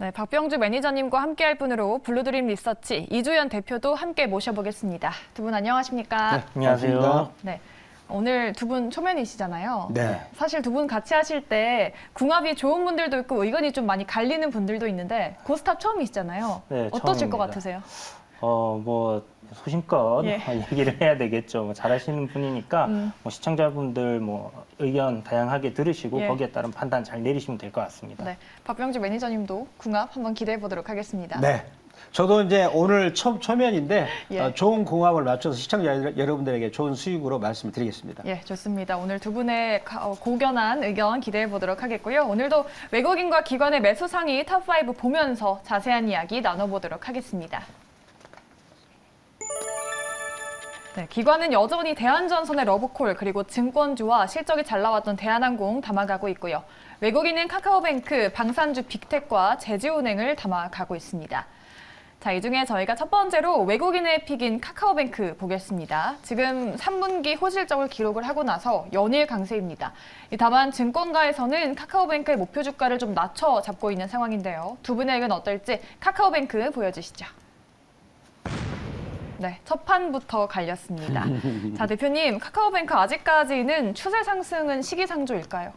네, 박병주 매니저님과 함께할 분으로 블루드림 리서치 이주연 대표도 함께 모셔보겠습니다. 두 분 안녕하십니까? 네, 안녕하세요. 네, 오늘 두 분 초면이시잖아요. 네. 사실 두 분 같이 하실 때 궁합이 좋은 분들도 있고 의견이 좀 많이 갈리는 분들도 있는데 고스탑 처음이시잖아요. 네, 어떠실 것 처음입니다. 같으세요? 뭐 소신껏 예. 얘기를 해야 되겠죠. 뭐 잘하시는 분이니까 뭐 시청자분들 뭐 의견 다양하게 들으시고 예. 거기에 따른 판단 잘 내리시면 될 것 같습니다. 네, 박병주 매니저님도 궁합 한번 기대해 보도록 하겠습니다. 네. 저도 이제 오늘 초면인데 예. 좋은 궁합을 맞춰서 시청자 여러분들에게 좋은 수익으로 말씀을 드리겠습니다. 예, 좋습니다. 오늘 두 분의 고견한 의견 기대해 보도록 하겠고요. 오늘도 외국인과 기관의 매수 상위 탑5 보면서 자세한 이야기 나눠보도록 하겠습니다. 네, 기관은 여전히 대한전선의 러브콜 그리고 증권주와 실적이 잘 나왔던 대한항공 담아가고 있고요. 외국인은 카카오뱅크, 방산주 빅텍과 제주은행을 담아가고 있습니다. 자, 이 중에 저희가 첫 번째로 외국인의 픽인 카카오뱅크 보겠습니다. 지금 3분기 호실적을 기록을 하고 나서 연일 강세입니다. 다만 증권가에서는 카카오뱅크의 목표 주가를 좀 낮춰 잡고 있는 상황인데요. 두 분의 의견 어떨지 카카오뱅크 보여주시죠. 네, 첫 판부터 갈렸습니다. 자, 대표님, 카카오뱅크 아직까지는 추세 상승은 시기상조일까요?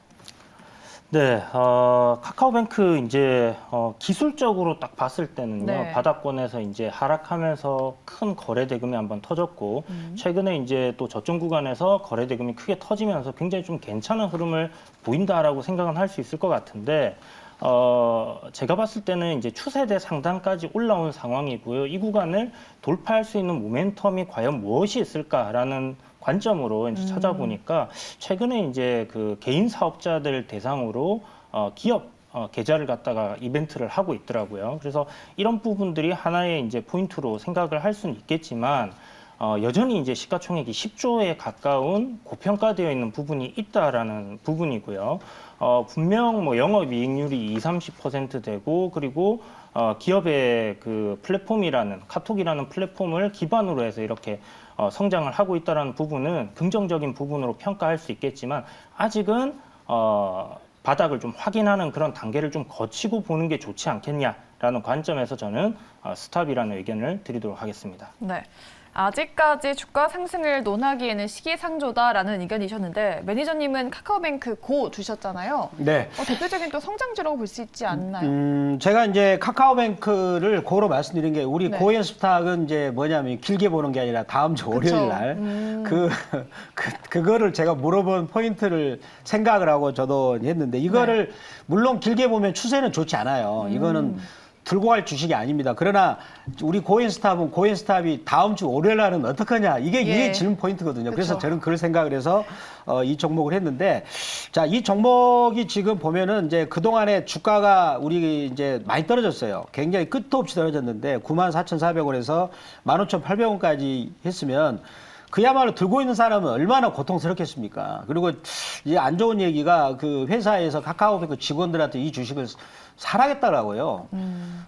네, 카카오뱅크 이제 기술적으로 딱 봤을 때는요, 네. 바닥권에서 이제 하락하면서 큰 거래 대금이 한번 터졌고, 최근에 이제 또 저점 구간에서 거래 대금이 크게 터지면서 굉장히 좀 괜찮은 흐름을 보인다라고 생각은 할 수 있을 것 같은데, 제가 봤을 때는 이제 추세대 상단까지 올라온 상황이고요. 이 구간을 돌파할 수 있는 모멘텀이 과연 무엇이 있을까라는 관점으로 이제 찾아보니까 최근에 이제 그 개인 사업자들 대상으로 기업 계좌를 갖다가 이벤트를 하고 있더라고요. 그래서 이런 부분들이 하나의 이제 포인트로 생각을 할 수는 있겠지만 여전히 이제 시가총액이 10조에 가까운 고평가되어 있는 부분이 있다라는 부분이고요. 분명 뭐 영업이익률이 20~30% 되고 그리고 기업의 그 플랫폼이라는 카톡이라는 플랫폼을 기반으로 해서 이렇게 성장을 하고 있다는 부분은 긍정적인 부분으로 평가할 수 있겠지만 아직은 바닥을 좀 확인하는 그런 단계를 좀 거치고 보는 게 좋지 않겠냐라는 관점에서 저는 스탑이라는 의견을 드리도록 하겠습니다. 네. 아직까지 주가 상승을 논하기에는 시기상조다라는 의견이셨는데 매니저님은 카카오뱅크 고 두셨잖아요. 네. 대표적인 또 성장주라고 볼 수 있지 않나요? 제가 이제 카카오뱅크를 고로 말씀드린 게 우리 네. 고엔 스탁은 이제 뭐냐면 길게 보는 게 아니라 다음 주 월요일 날 그거를 제가 물어본 포인트를 생각을 하고 저도 했는데 이거를 물론 길게 보면 추세는 좋지 않아요. 이거는 들고 갈 주식이 아닙니다. 그러나 우리 고엔스탑이 다음 주 월요일 날은 어떡하냐. 이게 질문 포인트거든요. 그래서 그쵸. 저는 그걸 생각을 해서 이 종목을 했는데 자, 이 종목이 지금 보면은 이제 그동안에 주가가 우리 이제 많이 떨어졌어요. 굉장히 끝도 없이 떨어졌는데 94,400원에서 15,800원까지 했으면 그야말로 들고 있는 사람은 얼마나 고통스럽겠습니까? 그리고 이제 안 좋은 얘기가 그 회사에서 카카오뱅크 직원들한테 이 주식을 사라겠다라고요.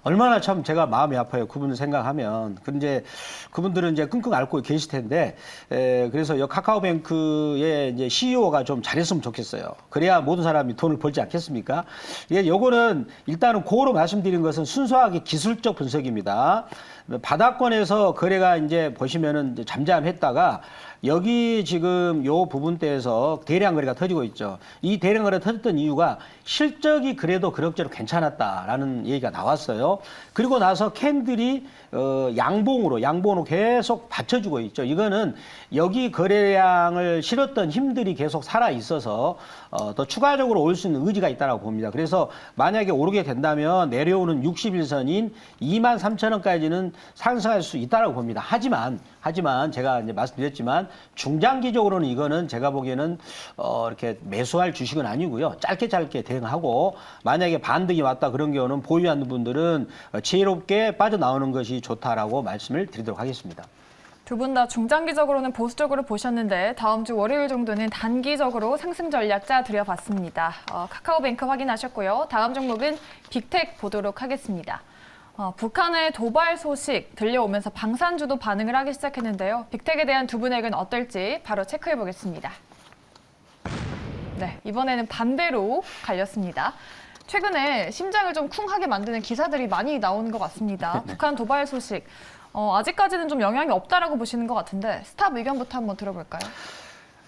얼마나 참 제가 마음이 아파요. 그분들 생각하면. 근데 그분들은 이제 끙끙 앓고 계실 텐데, 그래서 이 카카오뱅크의 이제 CEO가 좀 잘했으면 좋겠어요. 그래야 모든 사람이 돈을 벌지 않겠습니까? 요거는 일단은 고로 말씀드린 것은 순수하게 기술적 분석입니다. 바닥권에서 거래가 이제 보시면은 이제 잠잠했다가 여기 지금 요 부분대에서 대량 거래가 터지고 있죠. 이 대량 거래가 터졌던 이유가 실적이 그래도 그럭저럭 괜찮았다라는 얘기가 나왔어요. 그리고 나서 캔들이 양봉으로 계속 받쳐주고 있죠. 이거는 여기 거래량을 실었던 힘들이 계속 살아 있어서 더 추가적으로 올 수 있는 의지가 있다고 봅니다. 그래서 만약에 오르게 된다면 내려오는 60일선인 23,000원까지는 상승할 수 있다고 봅니다. 하지만 제가 이제 말씀드렸지만 중장기적으로는 이거는 제가 보기에는 이렇게 매수할 주식은 아니고요. 짧게 대응하고 만약에 반등이 왔다 그런 경우는 보유하는 분들은 지혜롭게 빠져나오는 것이 좋다라고 말씀을 드리도록 하겠습니다. 두 분 다 중장기적으로는 보수적으로 보셨는데 다음 주 월요일 정도는 단기적으로 상승 전략 짜드려봤습니다. 카카오뱅크 확인하셨고요. 다음 종목은 빅텍 보도록 하겠습니다. 북한의 도발 소식 들려오면서 방산주도 반응을 하기 시작했는데요. 빅텍에 대한 두 분의 의견 어떨지 바로 체크해 보겠습니다. 네, 이번에는 반대로 갈렸습니다. 최근에 심장을 좀 쿵하게 만드는 기사들이 많이 나오는 것 같습니다. 북한 도발 소식. 아직까지는 좀 영향이 없다라고 보시는 것 같은데 스탑 의견부터 한번 들어볼까요?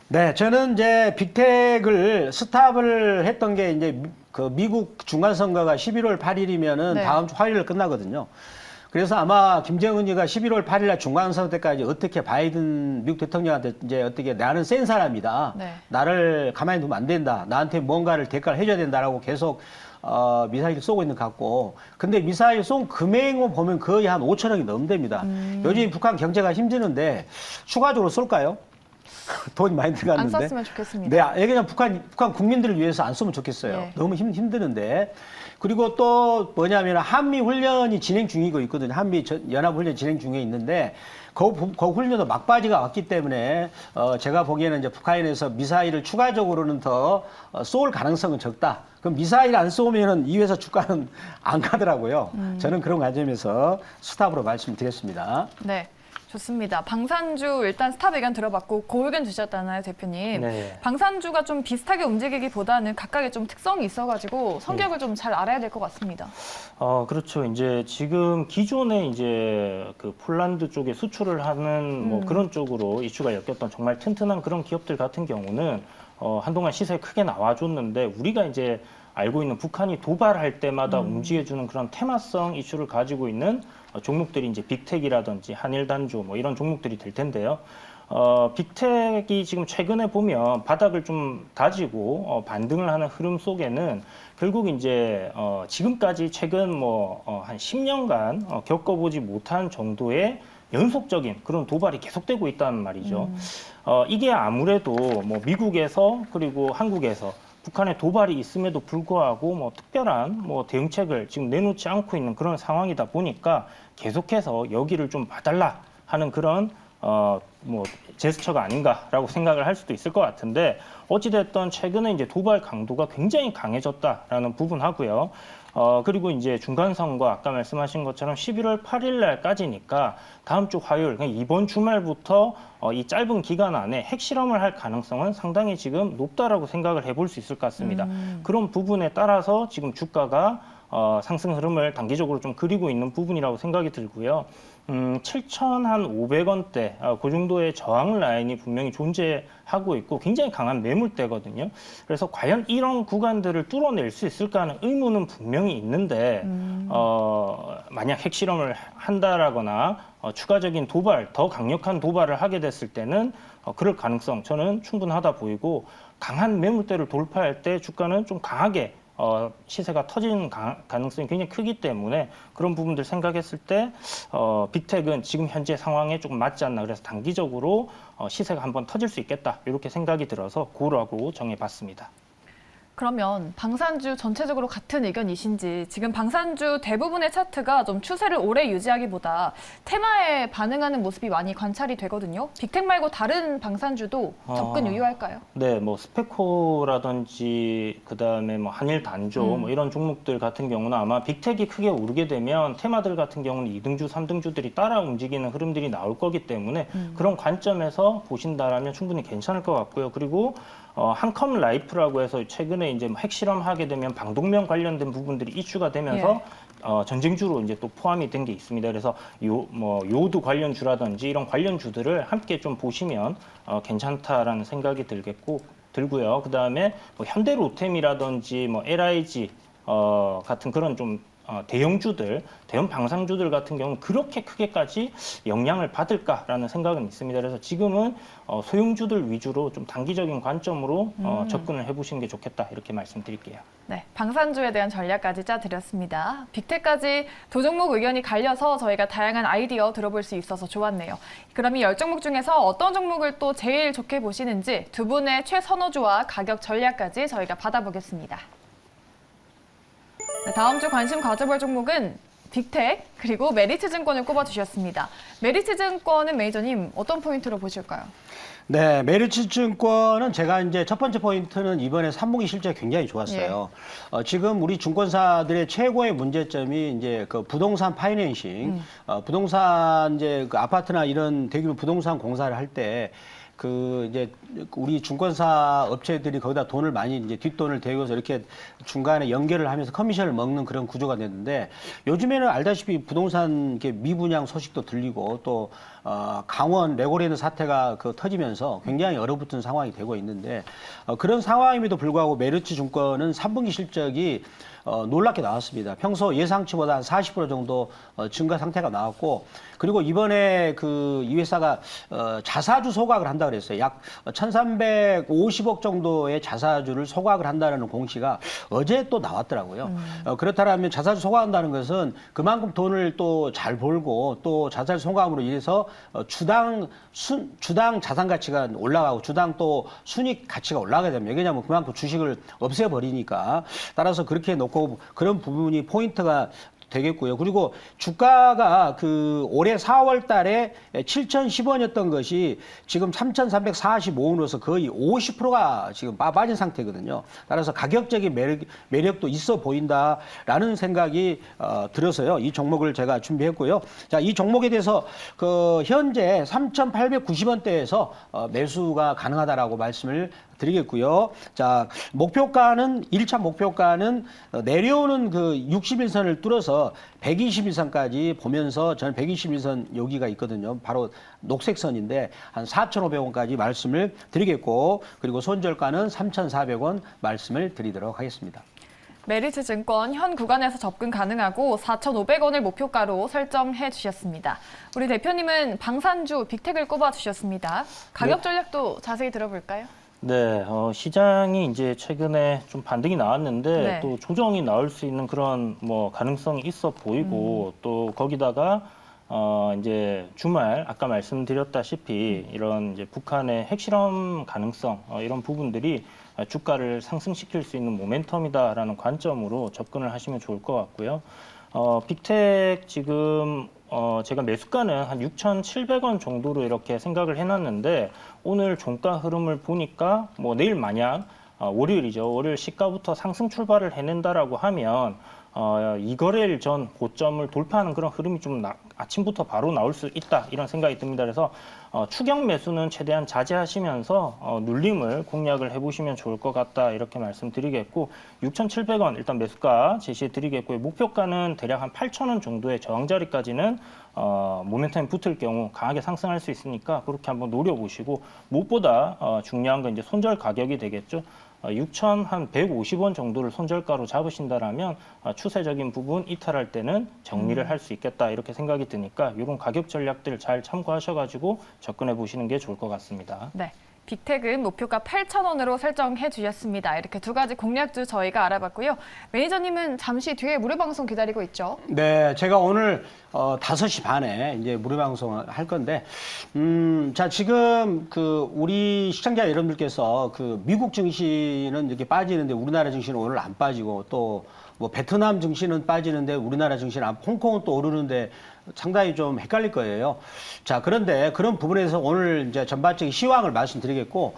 네, 저는 이제 빅텍을 스탑을 했던 게 이제 그 미국 중간선거가 11월 8일이면은 네. 다음 주 화요일 끝나거든요. 그래서 아마 김정은이가 11월 8일 날 중간선거 때까지 어떻게 바이든 미국 대통령한테 이제 어떻게 나는 센 사람이다. 네. 나를 가만히 두면 안 된다. 나한테 뭔가를 대가를 해줘야 된다라고 계속 미사일 쏘고 있는 것 같고. 근데 미사일 쏜 금액만 보면 거의 한 5천억이 넘습니다. 요즘 북한 경제가 힘드는데 추가적으로 쏠까요? 돈이 많이 들어갔는데. 안 썼으면 좋겠습니다. 네, 얘기하면 북한 국민들을 위해서 안 쓰면 좋겠어요. 네. 너무 힘드는데. 그리고 또 뭐냐면 한미 훈련이 진행 중이고 있거든요. 한미 연합 훈련 진행 중에 있는데 그 훈련도 막바지가 왔기 때문에 제가 보기에는 이제 북한에서 미사일을 추가적으로는 더 쏠 가능성은 적다. 그럼 미사일 안 쏘면은 이외에서 주가는 안 가더라고요. 저는 그런 관점에서 스탑으로 말씀드렸습니다. 네. 좋습니다. 방산주 일단 스탑 의견 들어봤고 그 의견 주셨잖아요, 대표님. 네. 방산주가 좀 비슷하게 움직이기보다는 각각의 좀 특성이 있어가지고 성격을 좀 잘 알아야 될 것 같습니다. 그렇죠. 이제 지금 기존에 이제 그 폴란드 쪽에 수출을 하는 뭐 그런 쪽으로 이슈가 엮였던 정말 튼튼한 그런 기업들 같은 경우는 한동안 시세에 크게 나와줬는데 우리가 이제 알고 있는 북한이 도발할 때마다 움직여주는 그런 테마성 이슈를 가지고 있는 종목들이 이제 빅텍이라든지 한일단조 뭐 이런 종목들이 될 텐데요. 빅텍이 지금 최근에 보면 바닥을 좀 다지고 반등을 하는 흐름 속에는 결국 이제 지금까지 최근 뭐 한 10년간 겪어보지 못한 정도의 연속적인 그런 도발이 계속되고 있다는 말이죠. 이게 아무래도 뭐 미국에서 그리고 한국에서 북한의 도발이 있음에도 불구하고 뭐 특별한 뭐 대응책을 지금 내놓지 않고 있는 그런 상황이다 보니까 계속해서 여기를 좀 봐달라 하는 그런 뭐 제스처가 아닌가라고 생각을 할 수도 있을 것 같은데 어찌됐든 최근에 이제 도발 강도가 굉장히 강해졌다라는 부분하고요. 그리고 이제 중간선거 아까 말씀하신 것처럼 11월 8일 날까지니까 다음 주 화요일, 그러니까 이번 주말부터 이 짧은 기간 안에 핵실험을 할 가능성은 상당히 지금 높다라고 생각을 해볼 수 있을 것 같습니다. 그런 부분에 따라서 지금 주가가 상승 흐름을 단기적으로 좀 그리고 있는 부분이라고 생각이 들고요. 7,500원대 그 정도의 저항 라인이 분명히 존재하고 있고 굉장히 강한 매물대거든요. 그래서 과연 이런 구간들을 뚫어낼 수 있을까 하는 의문은 분명히 있는데 만약 핵실험을 한다라거나 추가적인 도발, 더 강력한 도발을 하게 됐을 때는 그럴 가능성 저는 충분하다 보이고 강한 매물대를 돌파할 때 주가는 좀 강하게 시세가 터지는 가능성이 굉장히 크기 때문에 그런 부분들 생각했을 때 빅텍은 지금 현재 상황에 조금 맞지 않나 그래서 단기적으로 시세가 한번 터질 수 있겠다 이렇게 생각이 들어서 고라고 정해봤습니다. 그러면 방산주 전체적으로 같은 의견이신지 지금 방산주 대부분의 차트가 좀 추세를 오래 유지하기보다 테마에 반응하는 모습이 많이 관찰이 되거든요. 빅텍 말고 다른 방산주도 접근 유효할까요? 네, 뭐 스페코라든지 그다음에 뭐 한일 단조 뭐 이런 종목들 같은 경우는 아마 빅텍이 크게 오르게 되면 테마들 같은 경우는 2등주, 3등주들이 따라 움직이는 흐름들이 나올 거기 때문에 그런 관점에서 보신다라면 충분히 괜찮을 것 같고요. 그리고 한컴 라이프라고 해서 최근에 이제 핵실험하게 되면 방독면 관련된 부분들이 이슈가 되면서 전쟁주로 이제 또 포함이 된 게 있습니다. 그래서 뭐 요드 관련주라든지 이런 관련주들을 함께 좀 보시면 괜찮다라는 생각이 들고요. 그 다음에 뭐 현대로템이라든지 뭐 LIG 같은 그런 좀 대형주들, 대형 방산주들 같은 경우는 그렇게 크게까지 영향을 받을까라는 생각은 있습니다. 그래서 지금은 소형주들 위주로 좀 단기적인 관점으로 접근을 해보시는 게 좋겠다 이렇게 말씀드릴게요. 네, 방산주에 대한 전략까지 짜드렸습니다. 빅텍까지 두 종목 의견이 갈려서 저희가 다양한 아이디어 들어볼 수 있어서 좋았네요. 그럼 이 10종목 중에서 어떤 종목을 또 제일 좋게 보시는지 두 분의 최선호주와 가격 전략까지 저희가 받아보겠습니다. 네, 다음 주 관심 가져볼 종목은 빅텍 그리고 메리츠증권을 꼽아주셨습니다. 메리츠증권은 매니저님 어떤 포인트로 보실까요? 네, 메리츠증권은 제가 이제 첫 번째 포인트는 이번에 3분기 실적이 굉장히 좋았어요. 지금 우리 증권사들의 최고의 문제점이 이제 그 부동산 파이낸싱, 부동산 이제 그 아파트나 이런 대규모 부동산 공사를 할 때 그 이제 우리 증권사 업체들이 거기다 돈을 많이 이제 뒷돈을 대고서 이렇게 중간에 연결을 하면서 커미션을 먹는 그런 구조가 됐는데 요즘에는 알다시피 부동산 이렇게 미분양 소식도 들리고 또 강원 레고랜드 사태가 터지면서 굉장히 얼어붙은 상황이 되고 있는데 그런 상황임에도 불구하고 메르츠 증권은 3분기 실적이 놀랍게 나왔습니다. 평소 예상치보다 한 40% 정도 증가 상태가 나왔고 그리고 이번에 이 회사가 자사주 소각을 한다 그랬어요. 약 1,350억 정도의 자사주를 소각을 한다는 공시가 어제 또 나왔더라고요. 그렇다면 자사주 소각한다는 것은 그만큼 돈을 또 잘 벌고 또 자사주 소각으로 인해서 주당 자산 가치가 올라가고 주당 또 순익 가치가 올라가게 됩니다. 왜냐하면 그만큼 주식을 없애버리니까 따라서 그렇게 놓고 그런 부분이 포인트가 되겠고요. 그리고 주가가 올해 4월 달에 7,010원이었던 것이 지금 3,345원으로서 거의 50%가 지금 빠진 상태거든요. 따라서 가격적인 매력도 있어 보인다라는 생각이 들어서요. 이 종목을 제가 준비했고요. 자, 이 종목에 대해서 현재 3,890원대에서 매수가 가능하다라고 말씀을 드리겠고요. 자, 목표가는 1차 목표가는 내려오는 61선을 뚫어서 121선까지 보면서 저는 121선 여기가 있거든요. 바로 녹색 선인데 한 4,500원까지 말씀을 드리겠고 그리고 손절가는 3,400원 말씀을 드리도록 하겠습니다. 메리츠 증권 현 구간에서 접근 가능하고 4,500원을 목표가로 설정해 주셨습니다. 우리 대표님은 방산주 빅텍을 꼽아 주셨습니다. 가격 전략도 자세히 들어볼까요? 네, 시장이 이제 최근에 좀 반등이 나왔는데 네. 또 조정이 나올 수 있는 그런 가능성이 있어 보이고 또 거기다가 이제 주말 아까 말씀드렸다시피 이런 이제 북한의 핵실험 가능성 이런 부분들이 주가를 상승시킬 수 있는 모멘텀이다라는 관점으로 접근을 하시면 좋을 것 같고요. 빅텍 지금 제가 매수가는 한 6,700원 정도로 이렇게 생각을 해놨는데 오늘 종가 흐름을 보니까 내일 만약 월요일이죠. 월요일 시가부터 상승 출발을 해낸다라고 하면 이 거래일 전 고점을 돌파하는 그런 흐름이 좀 아침부터 바로 나올 수 있다 이런 생각이 듭니다. 그래서 추격 매수는 최대한 자제하시면서 눌림을 공략을 해보시면 좋을 것 같다 이렇게 말씀드리겠고 6,700원 일단 매수가 제시해드리겠고요. 목표가는 대략 한 8,000원 정도의 저항 자리까지는 모멘텀이 붙을 경우 강하게 상승할 수 있으니까 그렇게 한번 노려보시고 무엇보다 중요한 건 이제 손절 가격이 되겠죠. 6,150원 정도를 손절가로 잡으신다라면 추세적인 부분 이탈할 때는 정리를 할 수 있겠다 이렇게 생각이 드니까 이런 가격 전략들 잘 참고하셔가지고 접근해 보시는 게 좋을 것 같습니다. 네. 빅텍은 목표가 8,000원으로 설정해 주셨습니다. 이렇게 두 가지 공략주 저희가 알아봤고요. 매니저님은 잠시 뒤에 무료 방송 기다리고 있죠? 네, 제가 오늘 5시 반에 이제 무료 방송을 할 건데, 자, 지금 우리 시청자 여러분들께서 미국 증시는 이렇게 빠지는데 우리나라 증시는 오늘 안 빠지고 또 베트남 증시는 빠지는데 우리나라 증시는 홍콩은 또 오르는데 상당히 좀 헷갈릴 거예요. 자, 그런데 그런 부분에서 오늘 이제 전반적인 시황을 말씀드리겠고,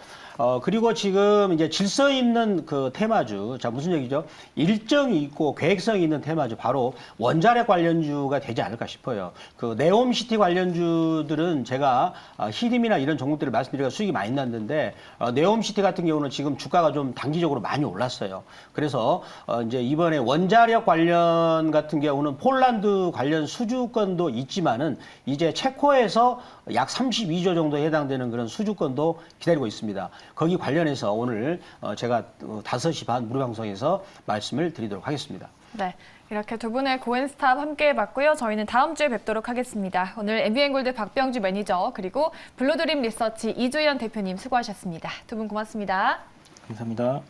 그리고 지금 이제 질서 있는 테마주, 자, 무슨 얘기죠? 일정이 있고 계획성이 있는 테마주, 바로 원자력 관련주가 되지 않을까 싶어요. 네옴시티 관련주들은 제가 히림이나 이런 종목들을 말씀드리니까 수익이 많이 났는데, 네옴시티 같은 경우는 지금 주가가 좀 단기적으로 많이 올랐어요. 그래서 이제 이번에 원자력 관련 같은 경우는 폴란드 관련 수주권도 있지만은 이제 체코에서 약 32조 정도에 해당되는 그런 수주권도 기다리고 있습니다. 거기 관련해서 오늘 제가 5시 반 무료 방송에서 말씀을 드리도록 하겠습니다. 네, 이렇게 두 분의 고엔스탑 함께 해봤고요. 저희는 다음 주에 뵙도록 하겠습니다. 오늘 MBN골드 박병주 매니저 그리고 블루드림 리서치 이주연 대표님 수고하셨습니다. 두 분 고맙습니다. 감사합니다.